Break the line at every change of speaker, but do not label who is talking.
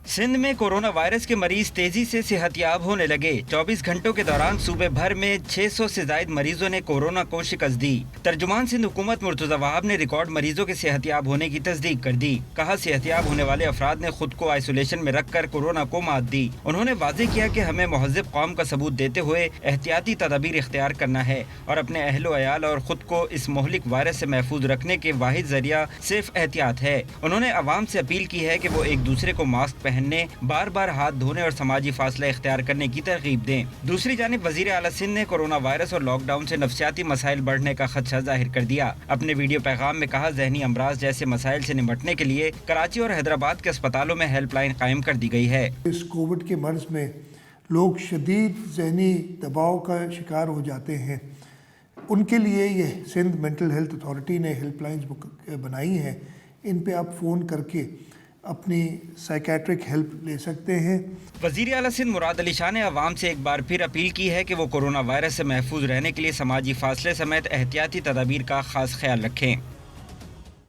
सिंध में corona virus के मरीज तेजी से सेहतयाब होने लगे। 24 घंटों के दौरान सूबे भर में 600 से ज्यादा मरीजों ने कोरोना को शिकस्त दी। तर्जुमान सिंध हुकूमत मुर्तजा वहाब ने रिकॉर्ड मरीजों के सेहतयाब होने की तस्दीक कर दी। कहा, सेहतयाब होने वाले अफराद ने खुद को आइसोलेशन में रखकर कोरोना को मात दी। उन्होंने वाज़ेह किया कि हमें महज़ब कौम का सबूत देते हुए एहतियाती तदाबीर इख्तियार करना है और अपने अहलो अयाल और खुद को इस मोहलिक वायरस से महफूज रखने के वाहिद जरिया सिर्फ एहतियात है। उन्होंने अवाम से अपील की है कि वो एक दूसरे को मास्क पहनने, बार बार हाथ धोने और समाजी फासला इख्तियार करने की तरगीब दें। दूसरी जानिब वज़ीर आला सिंध ने कोरोना वायरस और लॉकडाउन से नफ्सियाती मसाइल बढ़ने का खदशा जाहिर कर दिया। अपने वीडियो पैगाम में कहा, ज़हनी अमराज जैसे मसाइल से निपटने के लिए कराची और हैदराबाद के अस्पतालों में हेल्पलाइन कायम कर दी गई है।
इस कोविड के मर्ज में लोग शदीद ज़हनी दबाव का शिकार हो जाते हैं। उनके लिए ये सिंध मेंटल हेल्थ अथॉरिटी ने हेल्पलाइंस बनाई हैं। इन पे आप फ़ोन करके अपनी साइकेट्रिक हेल्प ले सकते हैं।
वज़ीर आला सिंध मुराद अली शाह ने अवाम से एक बार फिर अपील की है कि वो कोरोना वायरस से महफूज रहने के लिए समाजी फासले समेत एहतियाती तदाबीर का खास ख्याल रखें।